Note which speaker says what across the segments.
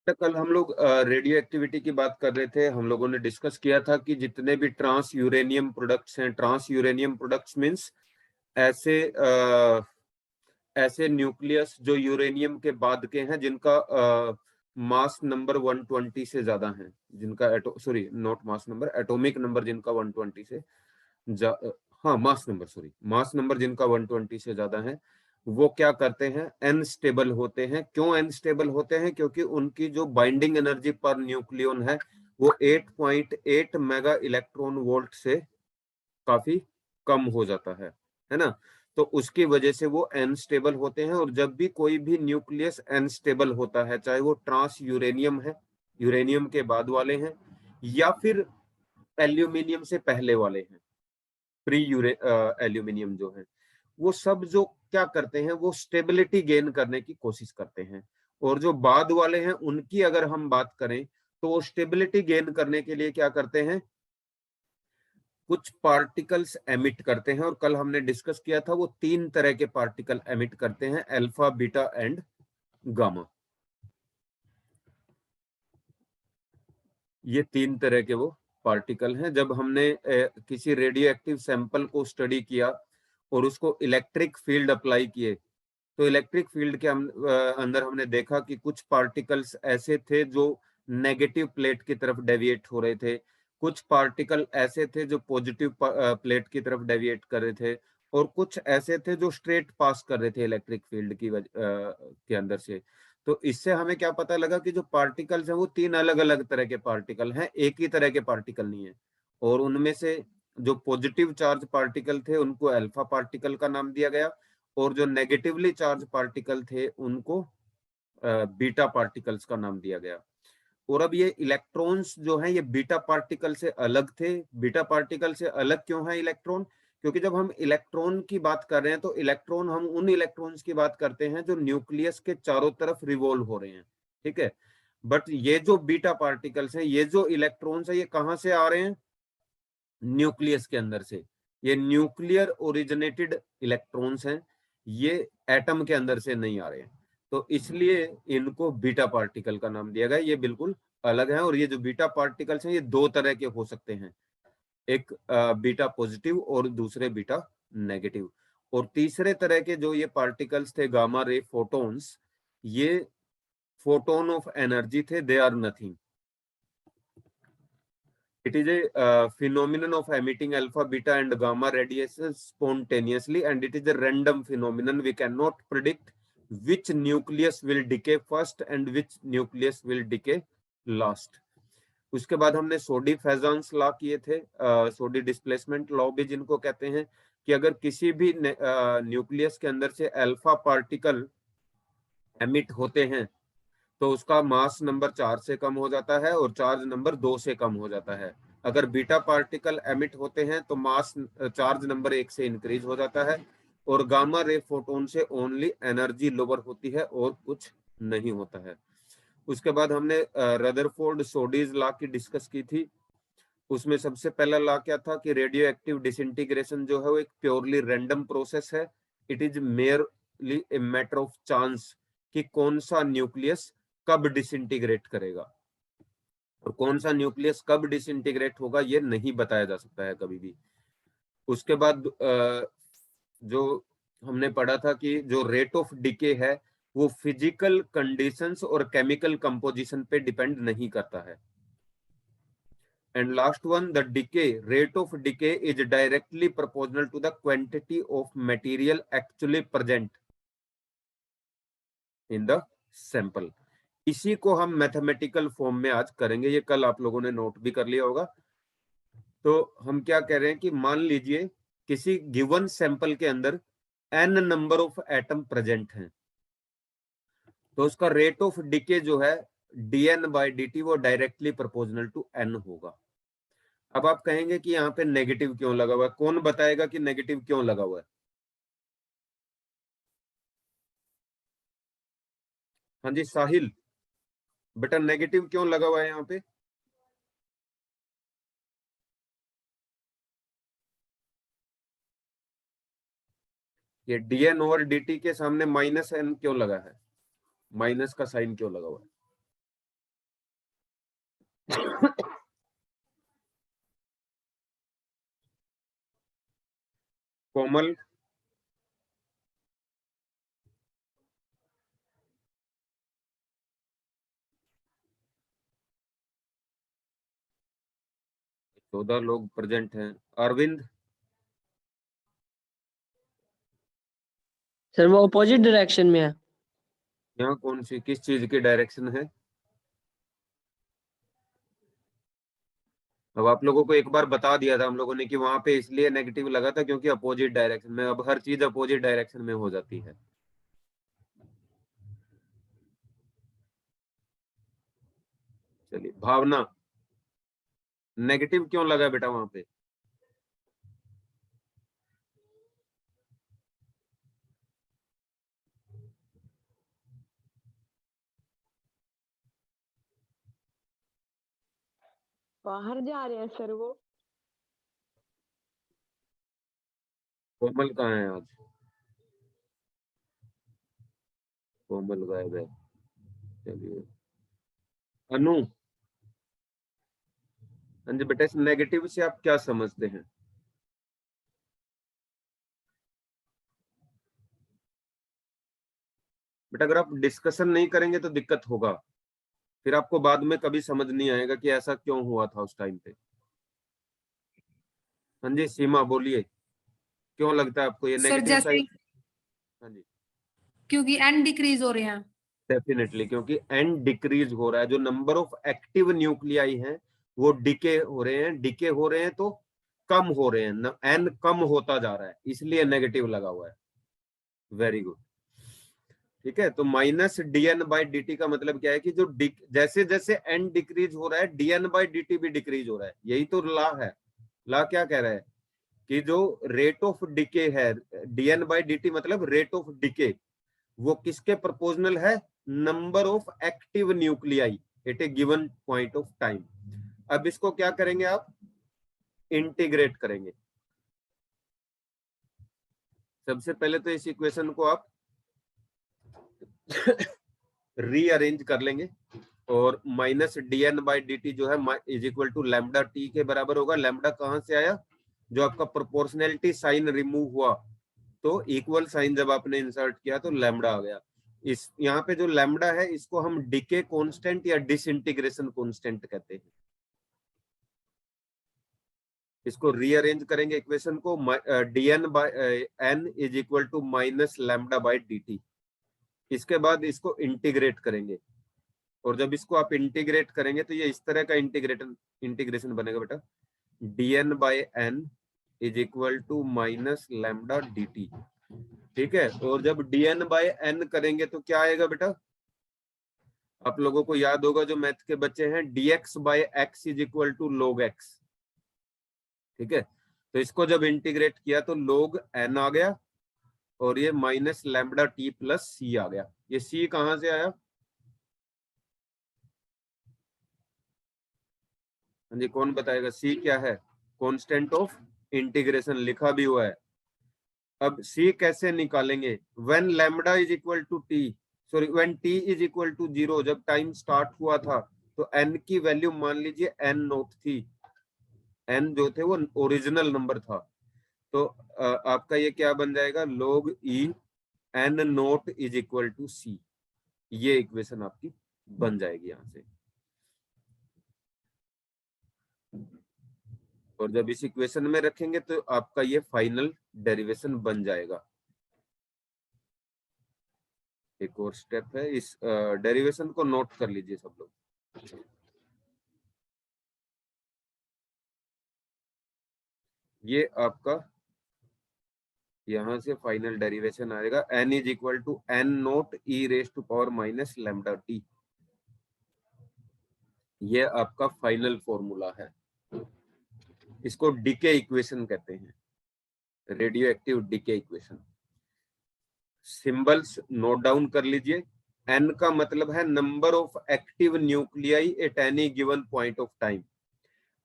Speaker 1: तो कल हम लोग रेडियो एक्टिविटी की बात कर रहे थे। हम लोगों ने डिस्कस किया था कि जितने भी ट्रांस यूरेनियम प्रोडक्ट्स हैं, ट्रांस यूरेनियम प्रोडक्ट्स मींस ऐसे ऐसे न्यूक्लियस जो यूरेनियम के बाद के हैं, जिनका मास नंबर 120 से ज्यादा है, जिनका sorry not mass number, atomic number जिनका 120 से हाँ mass number, sorry mass number जिनका 120 से ज्यादा है, वो क्या करते हैं, अनस्टेबल होते हैं। क्यों अनस्टेबल होते हैं? क्योंकि उनकी जो बाइंडिंग एनर्जी पर न्यूक्लियन है वो 8.8 मेगा इलेक्ट्रॉन वोल्ट से काफी कम हो जाता है ना। तो उसकी वजह से वो अनस्टेबल होते हैं। और जब भी कोई भी न्यूक्लियस अनस्टेबल होता है, चाहे वो ट्रांस यूरेनियम है, यूरेनियम के बाद वाले हैं, या फिर एल्यूमिनियम से पहले वाले हैं, प्री यूरे एल्यूमिनियम जो है, वो सब जो क्या करते हैं, वो स्टेबिलिटी गेन करने की कोशिश करते हैं। और जो बाद वाले हैं उनकी अगर हम बात करें, तो वो स्टेबिलिटी गेन करने के लिए क्या करते हैं, कुछ पार्टिकल्स एमिट करते हैं। और कल हमने डिस्कस किया था वो 3 तरह के पार्टिकल एमिट करते हैं, अल्फा, बीटा एंड गामा। ये 3 तरह के वो पार्टिकल हैं। जब हमने किसी रेडियो एक्टिव सैंपल को स्टडी किया और उसको इलेक्ट्रिक फील्ड अप्लाई किए, तो इलेक्ट्रिक फील्ड के अंदर हमने देखा कि कुछ पार्टिकल्स ऐसे थे जो नेगेटिव प्लेट की तरफ डेविएट हो रहे थे, कुछ पार्टिकल ऐसे थे जो पॉजिटिव प्लेट की तरफ डेविएट कर रहे थे, और कुछ ऐसे थे जो स्ट्रेट पास कर रहे थे इलेक्ट्रिक फील्ड के अंदर से। तो इससे हमें क्या पता लगा कि जो पार्टिकल्स हैं वो 3 अलग अलग तरह के पार्टिकल हैं, एक ही तरह के पार्टिकल नहीं है। और उनमें से जो पॉजिटिव चार्ज पार्टिकल थे उनको अल्फा पार्टिकल का नाम दिया गया, और जो नेगेटिवली चार्ज पार्टिकल थे उनको बीटा पार्टिकल्स का नाम दिया गया। और अब ये इलेक्ट्रॉन्स जो हैं ये बीटा पार्टिकल से अलग थे। बीटा पार्टिकल से अलग क्यों है इलेक्ट्रॉन? क्योंकि जब हम इलेक्ट्रॉन की बात कर रहे हैं तो इलेक्ट्रॉन, हम उन इलेक्ट्रॉन्स की बात करते हैं जो न्यूक्लियस के चारों तरफ रिवॉल्व हो रहे हैं, ठीक है। बट ये जो बीटा पार्टिकल्स हैं, ये जो इलेक्ट्रॉन्स है, ये कहां से आ रहे हैं? न्यूक्लियस के अंदर से। ये न्यूक्लियर ओरिजिनेटेड इलेक्ट्रॉन्स हैं, ये एटम के अंदर से नहीं आ रहे हैं। तो इसलिए इनको बीटा पार्टिकल का नाम दिया गया। ये बिल्कुल अलग है। और ये जो बीटा पार्टिकल्स हैं ये 2 तरह के हो सकते हैं, एक बीटा पॉजिटिव और दूसरे बीटा नेगेटिव। और तीसरे तरह के जो ये पार्टिकल्स थे, गामा रे फोटॉन्स, ये फोटोन ऑफ एनर्जी थे, they are nothing. It is a phenomenon of emitting alpha, beta, and gamma radiation spontaneously, and it is a random phenomenon. We cannot predict which nucleus will decay first and which nucleus will decay last. उसके बाद हमने सोडी फेजांस law किए थे, सोडी displacement law भी जिनको कहते हैं, कि अगर किसी भी न्यूक्लियस के अंदर से अल्फा पार्टिकल एमिट होते हैं तो उसका मास नंबर 4 से कम हो जाता है और चार्ज नंबर 2 से कम हो जाता है। अगर बीटा पार्टिकल एमिट होते हैं तो मास चार्ज नंबर 1 से इंक्रीज हो जाता है, और गामा रे फोटोन से ओनली एनर्जी लोअर होती है और कुछ नहीं होता है। उसके बाद हमने रदरफोर्ड सोडीज लॉ की डिस्कस की थी। उसमें सबसे पहला लॉ क्या था कि रेडियो एक्टिव डिसइंटीग्रेशन जो है वो एक प्योरली रैंडम प्रोसेस है। It is merely a matter of chance कि कौन सा न्यूक्लियस कब डिसइंटीग्रेट करेगा, और कौन सा न्यूक्लियस कब डिसइंटीग्रेट होगा ये नहीं बताया जा सकता है कभी भी। उसके बाद जो हमने पढ़ा था कि जो रेट ऑफ डिके है वो फिजिकल कंडीशंस और केमिकल कंपोजिशन पे डिपेंड नहीं करता है। And last one, the decay rate of decay is directly proportional to the quantity of material actually present in the sample. इसी को हम मैथमेटिकल फॉर्म में आज करेंगे। ये कल आप लोगों ने नोट भी कर लिया होगा। तो हम क्या कह रहे हैं कि मान लीजिए किसी गिवन सैंपल के अंदर n number of atom present हैं, तो उसका रेट ऑफ डिके जो है dn/dt वो डायरेक्टली प्रोपोर्शनल टू n होगा। अब आप कहेंगे कि यहाँ पे नेगेटिव क्यों लगा हुआ है? कौन बताएगा कि नेगेटिव क्यों लगा हुआ है? हाँ जी साहिल, बेटा नेगेटिव क्यों लगा हुआ है यहाँ पे? ये dn ओवर dt के सामने -n क्यों लगा है? माइनस का साइन क्यों लगा हुआ है? कोमल, चौदह लोग प्रेजेंट हैं। अरविंद,
Speaker 2: सर वो अपोजिट डायरेक्शन में है।
Speaker 1: यहाँ कौन सी किस चीज की डायरेक्शन है? अब आप लोगों को एक बार बता दिया था हम लोगों ने कि वहां पे इसलिए नेगेटिव लगा था क्योंकि अपोजिट डायरेक्शन में, अब हर चीज अपोजिट डायरेक्शन में हो जाती है। चलिए, भावना, नेगेटिव क्यों लगा बेटा वहां पे?
Speaker 3: बाहर जा रहे हैं सर वो।
Speaker 1: कोमल कहाँ है आज? कोमल गायब है। चलिए, अनु, हाँ जी बेटा, इस नेगेटिव से आप क्या समझते हैं? बेटा अगर आप डिस्कशन नहीं करेंगे तो दिक्कत होगा, फिर आपको बाद में कभी समझ नहीं आएगा कि ऐसा क्यों हुआ था उस टाइम पे। हाँ जी सीमा बोलिए, क्यों लगता है आपको ये
Speaker 4: सर
Speaker 1: नेगेटिव
Speaker 4: जैसे
Speaker 1: साइड? हाँ जी,
Speaker 4: क्योंकि एन डिक्रीज हो रहे हैं।
Speaker 1: डेफिनेटली, क्योंकि एन डिक्रीज हो रहा है, जो नंबर ऑफ एक्टिव न्यूक्लियाई हैं वो डिके हो रहे हैं, डिके हो रहे हैं तो कम हो रहे हैं, एन कम होता जा रहा है, इसलिए नेगेटिव लगा हुआ है। Very good. ठीक है, तो माइनस dn बाई dt का मतलब क्या है कि जो जैसे जैसे n डिक्रीज हो रहा है dn बाई dt भी डिक्रीज हो रहा है, यही तो लॉ है। लॉ क्या कह रहा है कि जो रेट ऑफ डिके है, dn बाई dt मतलब रेट ऑफ डिके, वो किसके प्रोपोर्शनल है? Number of active nuclei at a given point of time. अब इसको क्या करेंगे आप? इंटीग्रेट करेंगे। सबसे पहले तो इस इक्वेशन को आप रीअरेंज कर लेंगे, और माइनस dn बाई dt जो है is equal to lambda T के बराबर होगा। लैम्डा कहां से आया? जो आपका प्रोपोर्शनैलिटी साइन रिमूव हुआ तो इक्वल साइन जब आपने इंसर्ट किया तो लैम्डा आ गया। इस यहाँ पे जो लैम्डा है इसको हम decay constant or disintegration constant कहते हैं। इसको रीअरेंज करेंगे इक्वेशन को, dn by n is equal to minus lambda by dt। इसके बाद इसको इंटीग्रेट करेंगे, और जब इसको आप इंटीग्रेट करेंगे तो ये इस तरह का इंटीग्रेशन बनेगा बेटा, dn by n is equal to minus lambda dt। ठीक है, और जब dn बाई n करेंगे तो क्या आएगा बेटा? आप लोगों को याद होगा जो मैथ के बच्चे हैं, dx by x is equal to log x। ठीक है, तो इसको जब इंटीग्रेट किया तो log n आ गया, और ये माइनस लैम्डा टी प्लस सी आ गया। ये सी कहां से आया? हाँ जी, कौन बताएगा सी क्या है? कांस्टेंट ऑफ इंटीग्रेशन लिखा भी हुआ है। अब सी कैसे निकालेंगे? When lambda is equal to T, sorry when T is equal to 0, जब टाइम स्टार्ट हुआ था तो एन की वैल्यू मान लीजिए एन नोट थी। एन जो थे वो ओरिजिनल नंबर था, तो आपका ये क्या बन जाएगा? log e N naught is equal to C. ये इक्वेशन आपकी बन जाएगी यहां से। और जब इस इक्वेशन में रखेंगे तो आपका ये फाइनल डेरिवेशन बन जाएगा। एक और स्टेप है, इस डेरिवेशन को नोट कर लीजिए सब लोग। ये आपका यहां से फाइनल डेरिवेशन आएगा, n is equal to N naught E raise to power minus lambda T. ये आपका फाइनल फॉर्मूला है, इसको डीके इक्वेशन कहते हैं, radioactive decay equation. Symbols note down कर लीजिए। n का मतलब है number of active nuclei at any given point of time.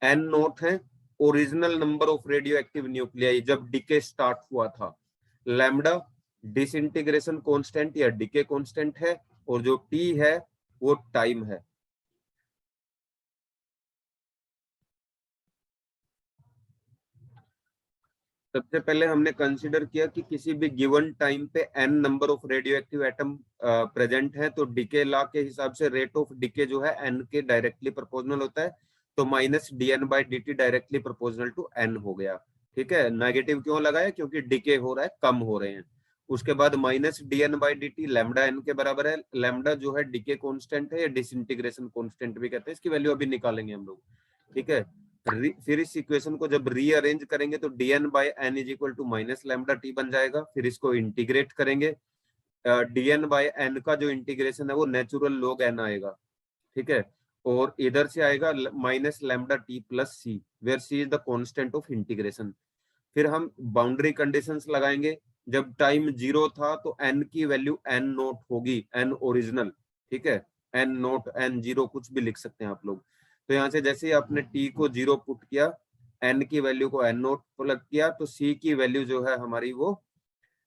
Speaker 1: n naught है original number of radioactive nuclei जब डीके स्टार्ट हुआ था। लैम्डा डिसइंटीग्रेशन कांस्टेंट या डीके कांस्टेंट है, और जो t है वो टाइम है। सबसे पहले हमने कंसीडर किया कि किसी भी गिवन टाइम पे n number of radio active atom present है, तो डीके लॉ के हिसाब से रेट ऑफ डीके जो है n के डायरेक्टली प्रोपोर्शनल होता है, तो minus dn/dt directly proportional to n हो गया। ठीक है, नेगेटिव क्यों लगाया? क्योंकि डीके हो रहा है, कम हो रहे हैं। उसके बाद माइनस dn/dt लैम्डा n के बराबर है। लैम्डा जो है डीके कांस्टेंट है या डिसइंटीग्रेशन कांस्टेंट भी कहते हैं, इसकी वैल्यू अभी निकालेंगे हम लोग। ठीक है, फिर इस इक्वेशन को जब रीअरेंज करेंगे तो dn/n is equal to minus lambda T बन जाएगा। फिर इसको इंटीग्रेट करेंगे, dn/n का जो इंटीग्रेशन है वो नेचुरल log n आएगा। ठीक है, और इधर से आएगा minus lambda T plus C, where C is the constant of integration. फिर हम बाउंड्री कंडीशंस लगाएंगे। जब टाइम 0 था तो n की वैल्यू n नोट होगी, n ओरिजिनल। ठीक है, n नोट, n 0 कुछ भी लिख सकते हैं आप लोग। तो यहाँ से जैसे ही आपने t को 0 पुट किया, n की वैल्यू को n नोट प्लग किया, तो c की वैल्यू जो है हमारी वो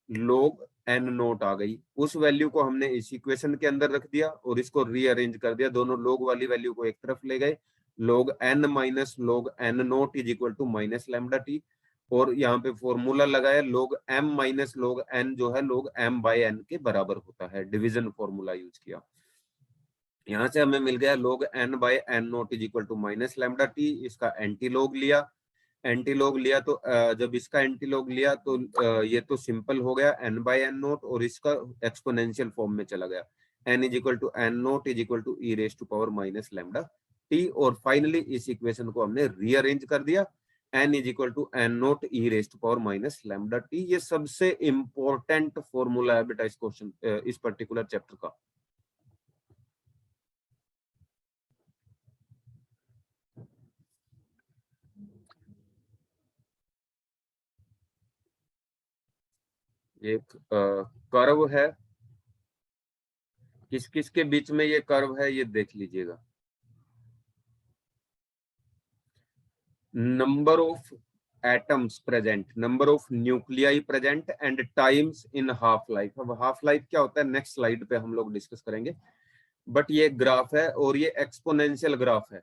Speaker 1: log n नोट आ गई। उस वैल्यू को हमने इस इक्वेशन के अंदर रख दिया और इसको रीअरेंज कर दिया। दोनों log वाली वैल्यू को एक तरफ ले गए, log n minus log n naught is equal to minus lambda T, और यहाँ पे फॉर्मूला लगाया log m minus log n जो है log m/n के बराबर होता है। डिवीजन फॉर्मूला यूज किया। यहाँ से हमें मिल गया log n/n naught is equal to minus lambda T. इसका एंटीलॉग लिया, एंटीलॉग लिया तो जब इसका एंटीलॉग लिया तो ये तो सिंपल हो गया n/n नोट, और इसका एक्सपोनेंशियल फॉर्म में चला गया, n is equal to n naught is equal to e raise to power minus lambda T. और फाइनली इस इक्वेशन को हमने रीअरेंज कर दिया, n is equal to n naught e raise to power minus lambda T. ये सबसे important formula है बेटा इस क्वेश्चन, इस पर्टिकुलर चैप्टर का। एक कर्व है, किस किस के बीच में ये कर्व है ये देख लीजिएगा। Number of atoms present, number of nuclei present and times in half life. अब हाफ लाइफ क्या होता है नेक्स्ट स्लाइड पे हम लोग डिस्कस करेंगे, बट ये ग्राफ है और ये एक्सपोनेंशियल ग्राफ है,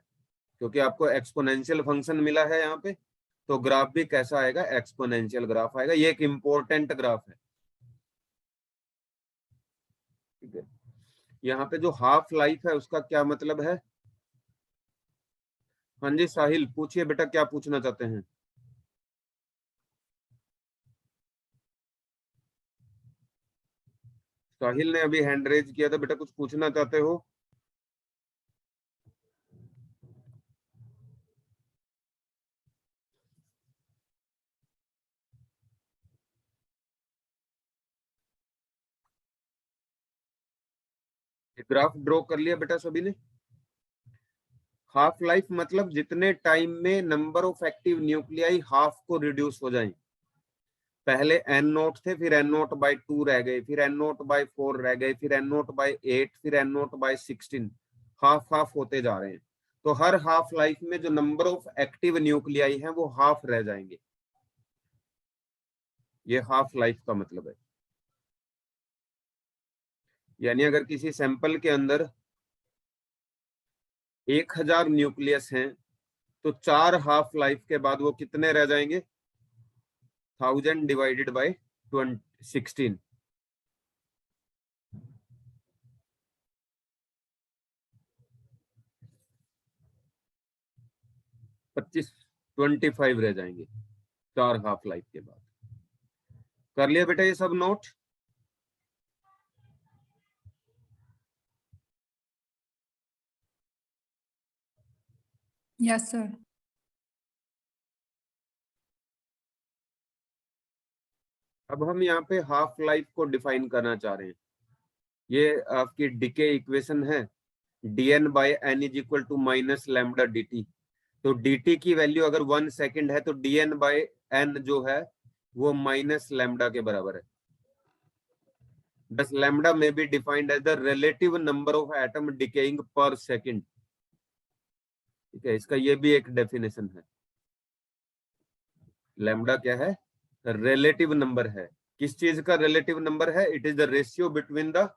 Speaker 1: क्योंकि आपको एक्सपोनेंशियल फंक्शन मिला है यहाँ पे, तो ग्राफ भी कैसा आएगा? एक्सपोनेंशियल ग्राफ आएगा। ये एक इंपॉर्टेंट ग्राफ है। ठीक है, यहाँ पे जो हाफ लाइफ है उसका क्या मतलब है? हाँ जी साहिल पूछिए बेटा, क्या पूछना चाहते हैं? साहिल ने अभी हैंड रेज किया था, बेटा कुछ पूछना चाहते हो? ग्राफ ड्रॉ कर लिया बेटा सभी ने? हाफ लाइफ मतलब जितने टाइम में number of active nuclei half को रिड्यूस हो जाएं। पहले n नोट थे, फिर n नोट बाई 2 रह गए, फिर n नोट बाई 4 रह गए, फिर n नोट बाई 8, फिर n naught by 16, half half होते जा रहे हैं। तो हर हाफ लाइफ में जो नंबर ऑफ एक्टिव न्यूक्लियाई हैं वो हाफ रह जाएंगे। ये हाफ लाइफ का मतलब है। यानी अगर किसी सैंपल के अंदर 1000 न्यूक्लियस हैं तो 4 हाफ लाइफ के बाद वो कितने रह जाएंगे? 1000 डिवाइडेड बाई 16, 25 रह जाएंगे 4 हाफ लाइफ के बाद। कर लिया बेटा ये सब नोट?
Speaker 4: Yes sir.
Speaker 1: अब हम यहाँ पे हाफ लाइफ को डिफाइन करना चाह रहे हैं। ये आपकी डीके इक्वेशन है, dn/n is equal to minus lambda dt। तो dt की वैल्यू अगर 1 सेकेंड है तो dn/n जो है वो माइनस लैम्डा के बराबर है। Thus lambda may be defined as the relative number of atom decaying per second। ठीक है, इसका ये भी एक डेफिनेशन है। लैम्डा क्या है? रिलेटिव नंबर है। किस चीज का रिलेटिव नंबर है? It is the ratio between the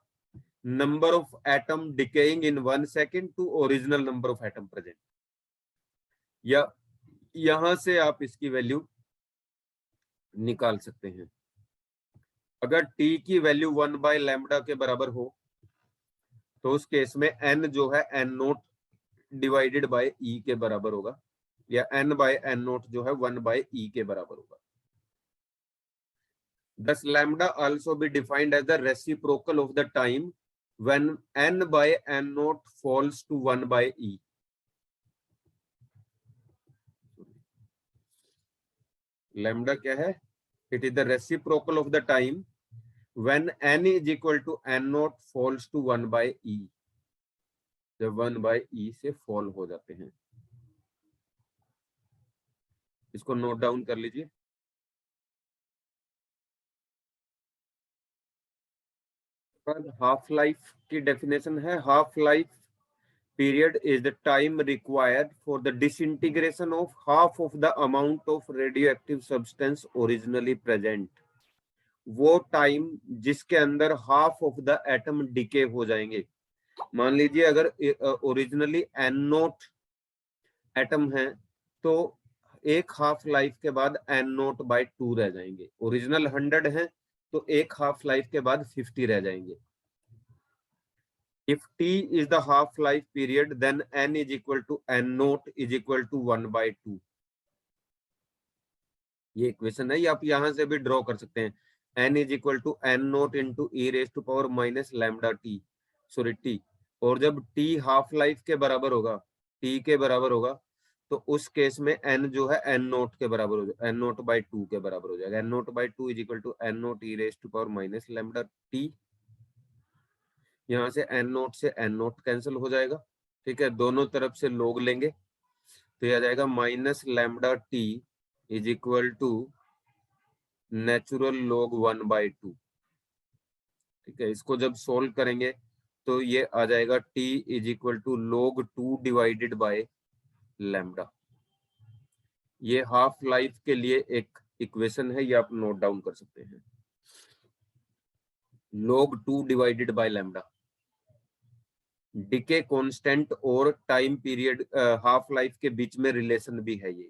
Speaker 1: number of atom decaying in 1 second to original number of atom present. या यहां से आप इसकी वैल्यू निकाल सकते हैं। अगर t की वैल्यू 1/λ के बराबर हो तो उस केस में n जो है n note divided by e के बराबर होगा, या n/n नोट जो है 1/e के बराबर होगा। Thus lambda also be defined as the reciprocal of the time when n/n naught falls to 1/e. Lambda क्या है? It is the reciprocal of the time when n is equal to n naught falls to 1/e. जब 1/e से fall हो जाते हैं। इसको note down कर लीजिए। हाफ लाइफ की डेफिनेशन है, half life period is the time required for the disintegration of half of the amount of radioactive substance originally present. वो टाइम जिसके अंदर half of the atom decay हो जाएंगे। मान लीजिए अगर ओरिजिनली n नोट एटम है तो एक हाफ लाइफ के बाद n नोट बाय 2 रह जाएंगे। ओरिजिनल 100 है तो एक हाफ लाइफ के बाद 50 रह जाएंगे। If t is the half life period, then n is equal to n naught is equal to 1/2. ये इक्वेशन है, ये आप यहां से भी ड्रॉ कर सकते हैं। n is equal to n naught into e raised to power minus lambda t, sorry t। और जब t हाफ लाइफ के बराबर होगा, t के बराबर होगा, तो उस केस में n जो है n नोट के बराबर हो जाएगा, n नोट बाई 2 के बराबर हो जाएगा। n naught by 2 is equal to n naught e raised to power minus lambda t। यहाँ से n नोट से n नोट कैंसिल हो जाएगा, ठीक है। दोनों तरफ से लोग लेंगे तो यह आ जाएगा minus lambda t is equal to natural log 1/2, ठीक है। इसको जब सोल्व करेंगे तो ये आ जाएगा t is equal to log 2 divided by lambda. ये हाफ लाइफ के लिए एक इक्वेशन है, ये आप नोट डाउन कर सकते हैं। log 2 divided by lambda decay constant और टाइम पीरियड हाफ लाइफ के बीच में रिलेशन भी है ये।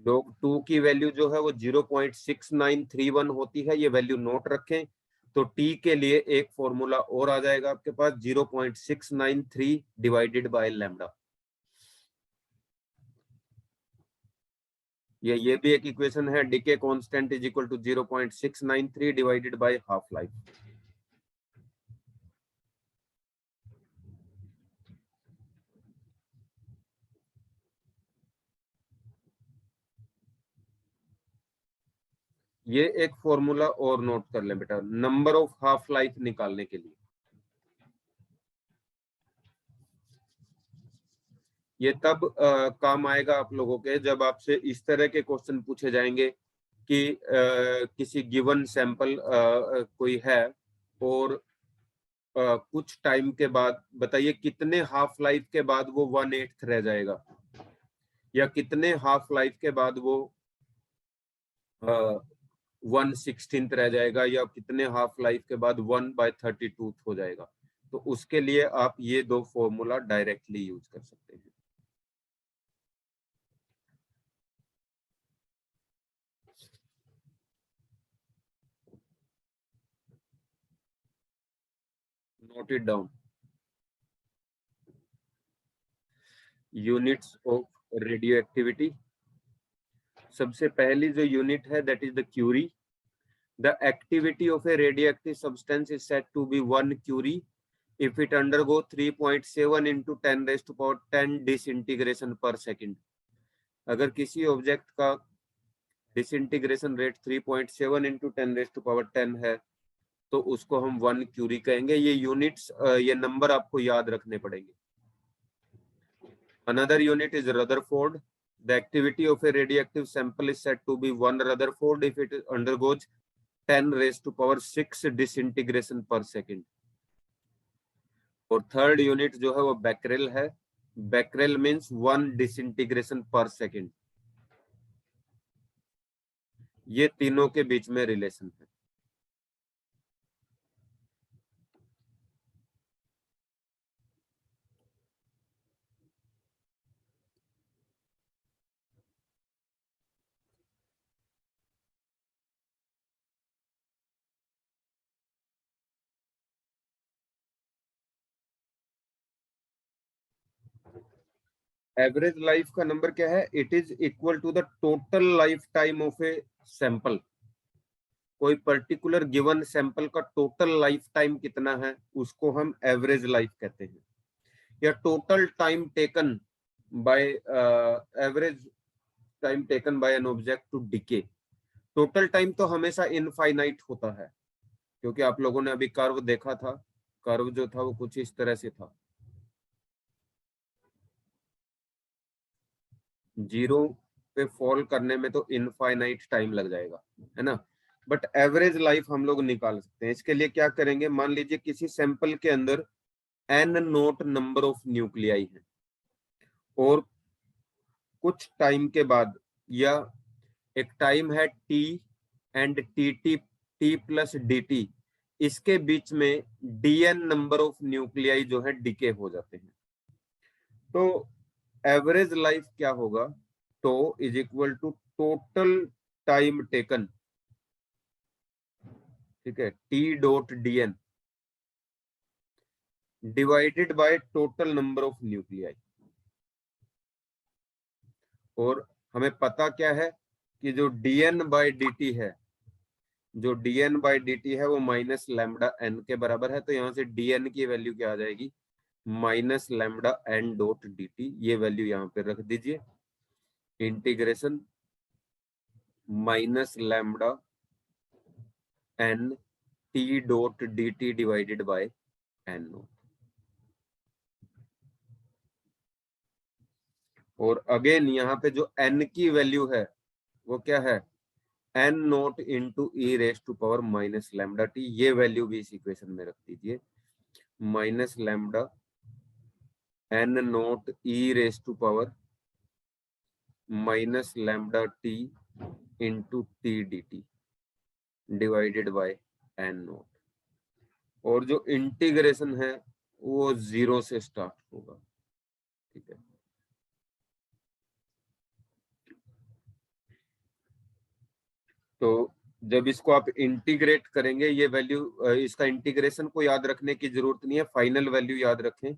Speaker 1: log 2 की वैल्यू जो है वो 0.6931 होती है, ये वैल्यू नोट रखें। तो t के लिए एक फॉर्मूला और आ जाएगा आपके पास, 0.693 डिवाइडेड बाय लैम्डा। ये भी एक इक्वेशन है, decay constant is equal to 0.693 divided by half life. ये एक फॉर्मूला और नोट कर लें बेटा, नंबर ऑफ हाफ लाइफ निकालने के लिए। ये तब काम आएगा आप लोगों के जब आपसे इस तरह के क्वेश्चन पूछे जाएंगे कि किसी गिवन सैंपल कोई है और कुछ टाइम के बाद बताइए कितने हाफ लाइफ के बाद वो 1/8 रह जाएगा, या कितने हाफ लाइफ के बाद वो 1/16 रह जाएगा, या कितने हाफ लाइफ के बाद 1/32 हो जाएगा। तो उसके लिए आप ये दो फॉर्मूला डायरेक्टली यूज कर सकते हैं। Note it down. Units of radioactivity, सबसे पहली जो यूनिट है that is the curie. The activity of a radioactive substance is said to be 1 curie if it undergo 3.7 into 10 raised to power 10 disintegration per second। अगर किसी object का disintegration rate 3.7 into 10 raised to power 10 है तो उसको हम 1 Curie कहेंगे। ये units, ये नंबर आपको याद रखने पड़ेंगे। Another unit is Rutherford. The activity of a radioactive sample is said to be 1 Rutherford if it undergoes 10 raised to power 6 disintegration per second। और थर्ड यूनिट जो है वो बैकरेल है। बैकरेल मींस 1 डिसइंटीग्रेशन पर सेकंड। ये तीनों के बीच में रिलेशन है। एवरेज लाइफ का नंबर क्या है? It is equal to the total life time of a sample. कोई पर्टिकुलर गिवन सैंपल का टोटल लाइफ टाइम कितना है उसको हम एवरेज लाइफ कहते हैं, या total time taken by average time taken by an object to decay. Total time तो हमेशा इनफाइनाइट होता है, क्योंकि आप लोगों ने अभी कर्व देखा था, कर्व जो था वो कुछ इस तरह से था, 0 पे फॉल करने में तो इनफाइनाइट टाइम लग जाएगा, है ना। बट एवरेज लाइफ हम लोग निकाल सकते हैं। इसके लिए क्या करेंगे, मान लीजिए किसी सैंपल के अंदर n note number of nuclei है, और कुछ टाइम के बाद, या एक टाइम है t and t plus dt, इसके बीच में dn नंबर ऑफ न्यूक्लियाई जो है डिके हो जाते हैं। तो एवरेज लाइफ क्या होगा, तो is equal to total time taken, ठीक है, t.dn divided by total number of nuclei. और हमें पता क्या है कि जो dn बाय dt है, जो dn बाय dt है वो माइनस लैम्डा n के बराबर है। तो यहां से dn की वैल्यू क्या आ जाएगी, minus lambda n dot dt। ये वैल्यू यहाँ पे रख दीजिए, integration minus lambda n t dot dt divided by n naught. और अगेन यहाँ पे जो n की वैल्यू है वो क्या है, n naught into e raise to power minus lambda T. ये वैल्यू भी इस इक्वेशन में रख दीजिए, minus lambda n naught E raise to power minus lambda t into t d t divided by n naught. और जो integration है वो 0 से स्टार्ट होगा, ठीक है। तो जब इसको आप इंटीग्रेट करेंगे, ये वैल्यू, इसका इंटीग्रेशन को याद रखने की जरूरत नहीं है, फाइनल वैल्यू याद रखें,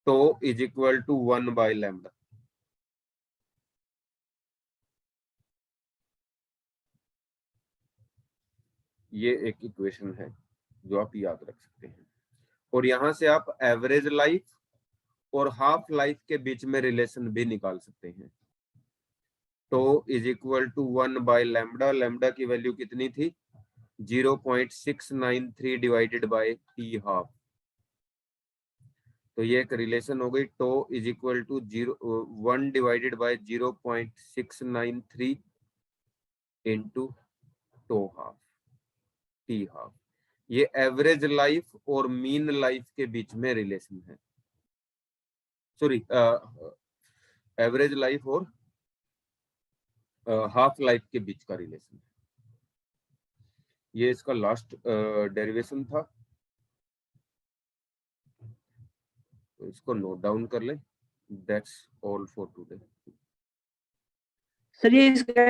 Speaker 1: तो is equal to 1 by lambda. ये एक इक्वेशन है जो आप याद रख सकते हैं। और यहां से आप एवरेज लाइफ और हाफ लाइफ के बीच में रिलेशन भी निकाल सकते हैं। तो is equal to 1 by lambda, lambda की वैल्यू कितनी थी, 0.693 डिवाइडेड बाय टी हाफ। तो ये एक रिलेशन हो गई, tau is equal to 1 divided by 0.693 into tau half, t half. ये एवरेज लाइफ और मीन लाइफ के बीच में रिलेशन है, सॉरी, एवरेज लाइफ और हाफ लाइफ के बीच का रिलेशन है। ये इसका लास्ट डेरिवेशन था, तो इसको नोट डाउन कर लें। That's all for today.
Speaker 2: Sir ये इसका